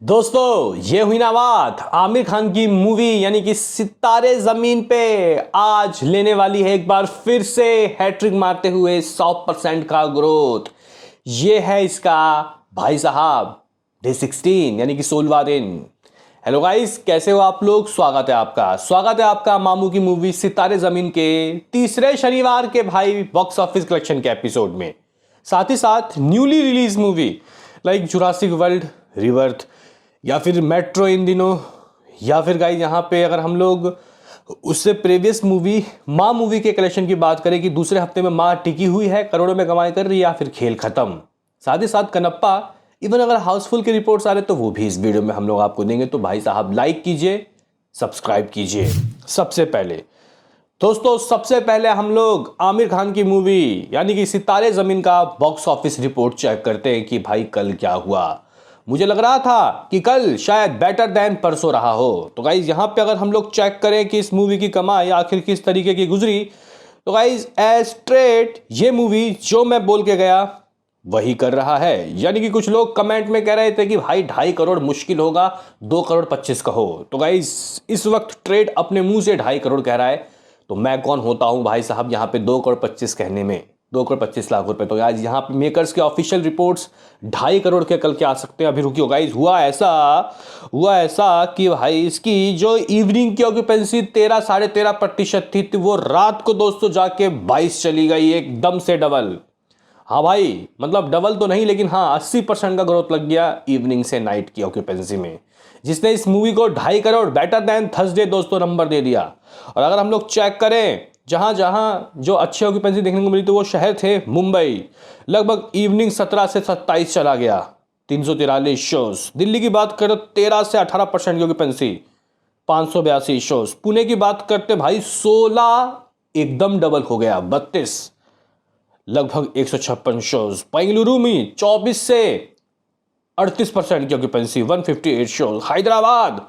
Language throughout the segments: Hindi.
दोस्तों ये हुई ना बात आमिर खान की मूवी यानी कि सितारे जमीन पे आज लेने वाली है एक बार फिर से हैट्रिक मारते हुए 100% का ग्रोथ। ये है इसका भाई साहब डे 16 यानी कि 16वां दिन। हेलो गाइस, कैसे हो आप लोग? स्वागत है आपका मामू की मूवी सितारे जमीन के तीसरे शनिवार के भाई बॉक्स ऑफिस कलेक्शन के एपिसोड में। साथ ही साथ newly release movie like Jurassic world रिवर्थ या फिर मेट्रो इन दिनों, या फिर गाइस यहाँ पे अगर हम लोग उससे प्रीवियस मूवी माँ मूवी के कलेक्शन की बात करें कि दूसरे हफ्ते में माँ टिकी हुई है, करोड़ों में कमाई कर रही है, या फिर खेल खत्म। साथ ही साथ कनप्पा, इवन अगर हाउसफुल के रिपोर्ट्स आ रहे तो वो भी इस वीडियो में हम लोग आपको देंगे। तो भाई साहब लाइक कीजिए, सब्सक्राइब कीजिए। सबसे पहले हम लोग आमिर खान की मूवी यानी कि सितारे जमीन का बॉक्स ऑफिस रिपोर्ट चेक करते हैं कि भाई कल क्या हुआ। मुझे लग रहा था कि कल शायद बेटर देन परसों रहा हो। तो गाइज यहाँ पे अगर हम लोग चेक करें कि इस मूवी की कमाई आखिर किस तरीके की गुजरी, तो गाइज एज स्ट्रेट ये मूवी जो मैं बोल के गया वही कर रहा है। यानी कि कुछ लोग कमेंट में कह रहे थे कि भाई 2.5 करोड़ मुश्किल होगा, 2 करोड़ 25 कहो। तो गाइज इस वक्त ट्रेड अपने मुंह से 2.5 करोड़ कह रहा है, तो मैं कौन होता हूं भाई साहब यहाँ पे 2 करोड़ 25 कहने में। 2 करोड़ 25 लाख रुपए। तो आज यहाँ पे मेकर्स के ऑफिशियल रिपोर्ट्स 2.5 करोड़ के कल के आ सकते हैं। अभी रुकियो गाइज, हुआ ऐसा कि भाई इसकी जो इवनिंग की ऑक्यूपेंसी 13-13.5% थी, वो रात को दोस्तों जाके 22 चली गई, एकदम से डबल। हाँ भाई, मतलब डबल तो नहीं, लेकिन हाँ 80% का ग्रोथ लग गया इवनिंग से नाइट की ऑक्यूपेंसी में, जिसने इस मूवी को 2.5 करोड़ बेटर देन थर्सडे दोस्तों नंबर दे दिया। और अगर हम लोग चेक करें जहां जहां जो अच्छी ऑक्यूपेंसी देखने को मिली, तो वो शहर थे मुंबई, लगभग इवनिंग 17 से 27 चला गया, 343 शोज। दिल्ली की बात करें 13 से 18% की ऑक्यूपेंसी, 582 शोज। पुणे की बात करते भाई 16 एकदम डबल हो गया, 32, लगभग 156 शोज। बेंगलुरु में 24 से 38% की ऑक्यूपेंसी, 158 शोज। हैदराबाद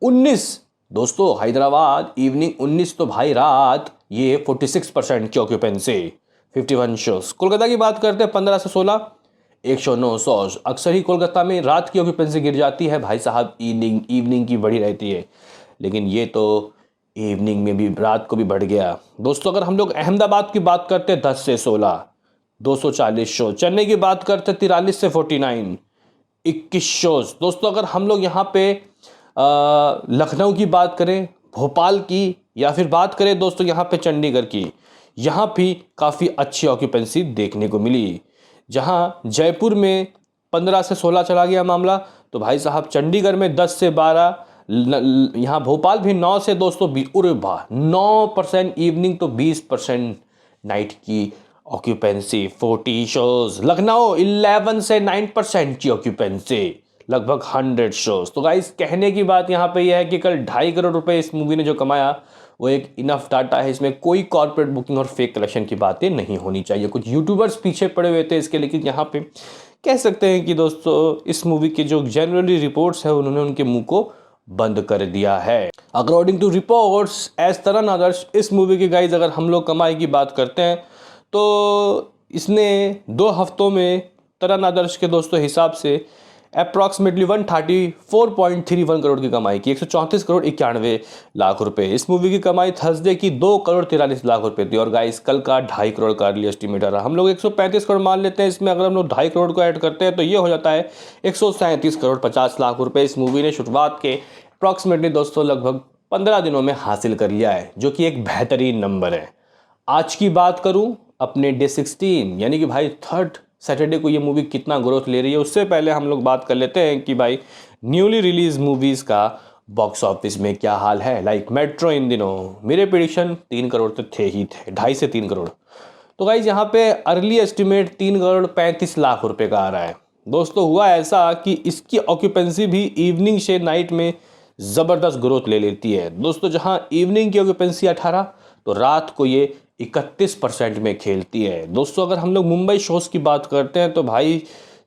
19 दोस्तों, हैदराबाद इवनिंग 19 तो भाई रात ये 46% की ऑक्यूपेंसी, 51 शोज। कोलकाता की बात करते हैं 15 से 16, 109 शोज। अक्सर ही कोलकाता में रात की ऑक्यूपेंसी गिर जाती है भाई साहब, इवनिंग की बड़ी रहती है, लेकिन ये तो इवनिंग में भी रात को भी बढ़ गया दोस्तों। अगर हम लोग अहमदाबाद की बात करते हैं 10 से 16, 240 शो। चेन्नई की बात करते हैं 43 से 49, 21 शोज दोस्तों। अगर हम लोग यहाँ पे लखनऊ की बात करें, भोपाल की, या फिर बात करें दोस्तों यहाँ पे चंडीगढ़ की, यहाँ भी काफ़ी अच्छी ऑक्यूपेंसी देखने को मिली। जहाँ जयपुर में 15 से 16 चला गया मामला, तो भाई साहब चंडीगढ़ में 10 से 12, यहाँ भोपाल भी 9 से दोस्तों 9% इवनिंग, तो 20% नाइट की ऑक्यूपेंसी, 40 शोज। लखनऊ 11 से 9% की ऑक्यूपेंसी, लगभग 100 शोज। तो गाइस कहने की बात यहाँ पे यह है कि कल 2.5 करोड़ रुपए इस मूवी ने जो कमाया, वो एक इनफ डाटा है। इसमें कोई कॉर्पोरेट बुकिंग और फेक कलेक्शन की बातें नहीं होनी चाहिए। कुछ यूट्यूबर्स पीछे पड़े हुए थे इसके, लेकिन यहाँ पे कह सकते हैं कि दोस्तों इस मूवी के जो जनरली रिपोर्ट्स है, उन्होंने उनके मुंह को बंद कर दिया है। अकॉर्डिंग टू रिपोर्ट्स एज तरन आदर्श, इस मूवी की गाइज अगर हम लोग कमाई की बात करते हैं, तो इसने 2 हफ्तों में तरन आदर्श के दोस्तों हिसाब से अप्रॉक्सीमेटली 134.31 करोड़ की कमाई की, 134 करोड़ 91 लाख रुपए। इस मूवी की कमाई थर्सडे की 2 करोड़ 43 लाख रुपए थी, और गाइस कल का 2.5 करोड़ का अर्ली एस्टिमेट आ रहा। हम लोग 135 करोड़ मान लेते हैं, इसमें अगर हम लोग 2.5 करोड़ को ऐड करते हैं तो ये हो जाता है 137 करोड़ 50 लाख रुपए। इस मूवी ने शुरुआत के अप्रॉक्सीमेटली दोस्तों लगभग 15 दिनों में हासिल कर लिया है, जो कि एक बेहतरीन नंबर है। आज की बात करूं अपने डे 16 यानी कि भाई थर्ड सैटरडे को ये मूवी कितना ग्रोथ ले रही है, उससे पहले हम लोग बात कर लेते हैं कि भाई न्यूली रिलीज मूवीज का बॉक्स ऑफिस में क्या हाल है। लाइक मेट्रो इन दिनों मेरे प्रेडिक्शन 3 करोड़ तो थे ही थे, 2.5 से 3 करोड़। तो गाइज यहाँ पे अर्ली एस्टिमेट 3 करोड़ 35 लाख रुपए का आ रहा है दोस्तों। हुआ ऐसा कि इसकी ऑक्यूपेंसी भी इवनिंग से नाइट में ज़बरदस्त ग्रोथ ले लेती है दोस्तों। जहाँ इवनिंग की ऑक्यूपेंसी 18, तो रात को ये 31% में खेलती है दोस्तों। अगर हम लोग मुंबई शोज़ की बात करते हैं तो भाई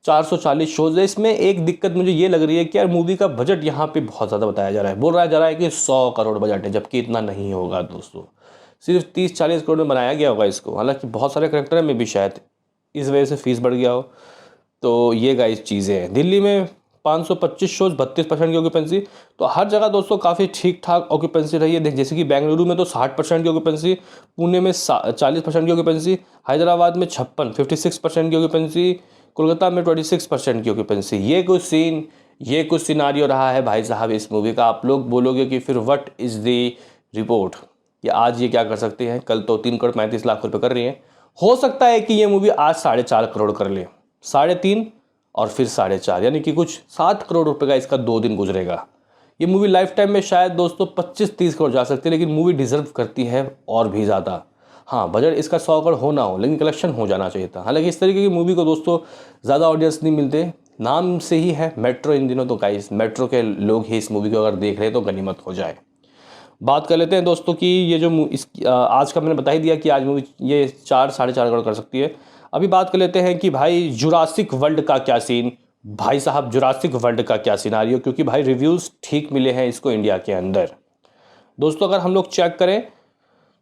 440 शोज़ है। इसमें एक दिक्कत मुझे ये लग रही है कि यार मूवी का बजट यहाँ पे बहुत ज़्यादा बताया जा रहा है, बोल रहा जा रहा है कि 100 करोड़ बजट है, जबकि इतना नहीं होगा दोस्तों। सिर्फ 30-40 करोड़ में बनाया गया होगा इसको। हालांकि बहुत सारे करेक्टर में भी शायद इस वजह से फीस बढ़ गया हो। तो ये गाइस चीज़ें हैं। दिल्ली में 525 शोज 32% की ऑक्यूपेंसी। तो हर जगह दोस्तों काफ़ी ठीक ठाक ऑक्यूपेंसी रही है। देख जैसे कि बेंगलुरु में तो 60% की ऑक्यूपेंसी, पुणे में 40% की ऑक्यूपेंसी, हैदराबाद में 56% की ऑक्यूपेंसी, कोलकाता में 26% की ऑक्यूपेंसी। ये कुछ सिनारियो रहा है भाई साहब इस मूवी का। आप लोग बोलोगे कि फिर व्हाट इज़ द रिपोर्ट, कि आज ये क्या कर सकते हैं, कल तो 3 करोड़ 35 लाख रुपए कर रही है। हो सकता है कि ये मूवी आज 4.5 करोड़ कर ले, 3.5 और फिर 4.5, यानी कि कुछ 7 करोड़ रुपए का इसका 2 दिन गुजरेगा। ये मूवी लाइफ टाइम में शायद दोस्तों 25-30 करोड़ जा सकती है, लेकिन मूवी डिजर्व करती है और भी ज़्यादा। हाँ, बजट इसका 100 करोड़ हो ना हो, लेकिन कलेक्शन हो जाना चाहिए था। हालांकि इस तरीके की मूवी को दोस्तों ज़्यादा ऑडियंस नहीं मिलते, नाम से ही है मेट्रो इन दिनों, तो गाइस मेट्रो के लोग ही इस मूवी को अगर देख रहे हैं तो गनीमत हो जाए। बात कर लेते हैं दोस्तों कि ये जो आज का मैंने बता ही दिया कि आज मूवी ये 4-4.5 करोड़ कर सकती है। अभी बात कर लेते हैं कि भाई जुरासिक वर्ल्ड का क्या सीन। भाई साहब जुरासिक वर्ल्ड का क्या सिनारियो, क्योंकि भाई रिव्यूज़ ठीक मिले हैं इसको इंडिया के अंदर। दोस्तों अगर हम लोग चेक करें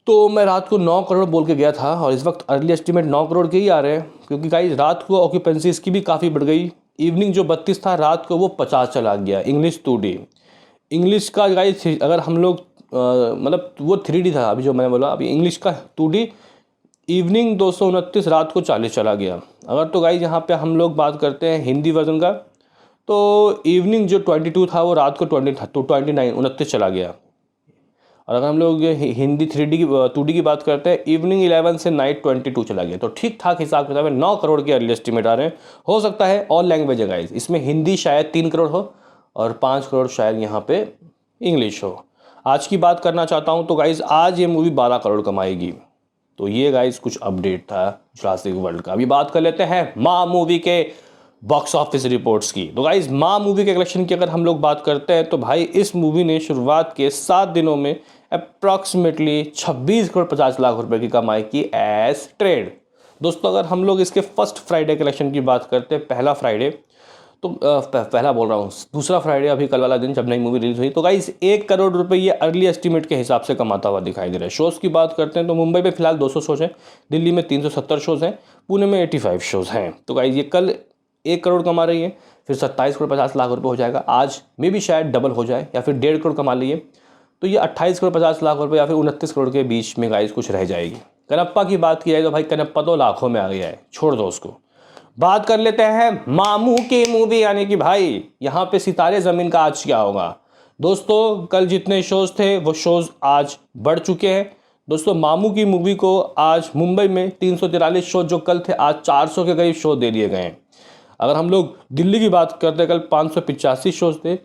तो मैं रात को 9 करोड़ बोल के गया था और इस वक्त अर्ली एस्टीमेट 9 करोड़ के ही आ रहे हैं, क्योंकि गाइस रात को ऑक्यूपेंसी इसकी भी काफ़ी बढ़ गई। इवनिंग जो 32 था, रात को वो 50 चला गया। इंग्लिश 2D, इंग्लिश का गाइस अगर हम लोग मतलब वो 3D था अभी जो मैंने बोला, अभी इंग्लिश का 2D इवनिंग 229, रात को 40 चला गया। अगर तो गाइस यहाँ पे हम लोग बात करते हैं हिंदी वर्जन का, तो इवनिंग जो 22 था वो रात को 20 था, तो 29 चला गया। और अगर हम लोग हिंदी 3D की 2D की बात करते हैं, इवनिंग 11 से नाइट 22 चला गया। तो ठीक ठाक हिसाब किताब है, 9 करोड़ के अर्ली एस्टीमेट आ रहे हैं। हो सकता है ऑल लैंग्वेज है गाइस, इसमें हिंदी शायद 3 करोड़ हो और 5 करोड़ शायद यहाँ पे इंग्लिश हो। आज की बात करना चाहता हूँ तो गाइस आज ये मूवी 12 करोड़ कमाएगी। तो ये गाइस कुछ अपडेट था जुरासिक वर्ल्ड का। अभी बात कर लेते हैं माँ मूवी के बॉक्स ऑफिस रिपोर्ट्स की। तो गाइस माँ मूवी के कलेक्शन की अगर हम लोग बात करते हैं तो भाई इस मूवी ने शुरुआत के 7 दिनों में अप्रॉक्सीमेटली 26 करोड़ 50 लाख रुपए की कमाई की एज ट्रेड। दोस्तों अगर हम लोग इसके फर्स्ट फ्राइडे कलेक्शन की बात करते हैं, पहला फ्राइडे, तो पहला बोल रहा हूँ, दूसरा फ्राइडे अभी कल वाला दिन जब नई मूवी रिलीज हुई, तो गाइस 1 करोड़ रुपए ये अर्ली एस्टीमेट के हिसाब से कमाता हुआ दिखाई दे रहा है। शोज़ की बात करते हैं तो मुंबई में फिलहाल 200 शोज़ हैं, दिल्ली में 370 शोज़ हैं, पुणे में 85 शोज़ हैं। तो गाइस ये कल 1 करोड़ कमा रही है, फिर 27 करोड़ 50 लाख रुपए हो जाएगा। आज में भी शायद डबल हो जाए या फिर 1.5 करोड़ कमा लिए तो ये 28 करोड़ 50 लाख रुपए या फिर 29 करोड़ के बीच में गाइस कुछ रह जाएगी। कनप्पा की बात की जाए तो भाई कनप्पा तो लाखों में आ गया है, छोड़ दो उसको। बात कर लेते हैं मामू की मूवी, यानी कि भाई यहाँ पे सितारे ज़मीन का आज क्या होगा। दोस्तों कल जितने शोज़ थे वो शोज़ आज बढ़ चुके हैं। दोस्तों मामू की मूवी को आज मुंबई में 343 शो जो कल थे, आज 400 के करीब शो दे दिए गए हैं। अगर हम लोग दिल्ली की बात करते हैं, कल 585 शोज़ थे,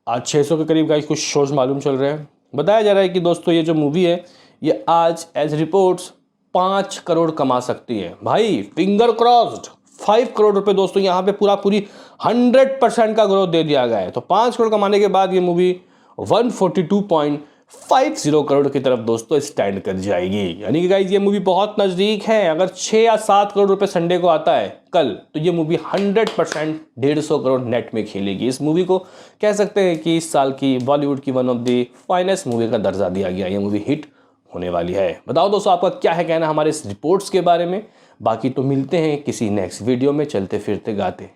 आज 600 के करीब गाइस कुछ शोज़ मालूम चल रहे हैं। बताया जा रहा है कि दोस्तों ये जो मूवी है ये आज एज रिपोर्ट्स 5 करोड़ कमा सकती है। भाई फिंगर क्रॉस्ड 5 करोड़ रुपए दोस्तों यहाँ पे पूरी 100% का ग्रोथ दे दिया गया है। तो 5 करोड़ कमाने के बाद ये मूवी 142.50 करोड़ की तरफ दोस्तों स्टैंड कर जाएगी। यानी कि गाइस ये मूवी बहुत नज़दीक है। अगर 6 या 7 करोड़ रुपए संडे को आता है कल, तो ये मूवी 100% 150 करोड़ नेट में खेलेगी। इस मूवी को कह सकते हैं कि इस साल की बॉलीवुड की one of the finest movie का दर्जा दिया गया। ये मूवी हिट होने वाली है। बताओ दोस्तों आपका क्या है कहना हमारे इस रिपोर्ट्स के बारे में। बाकी तो मिलते हैं किसी नेक्स्ट वीडियो में चलते फिरते गाते।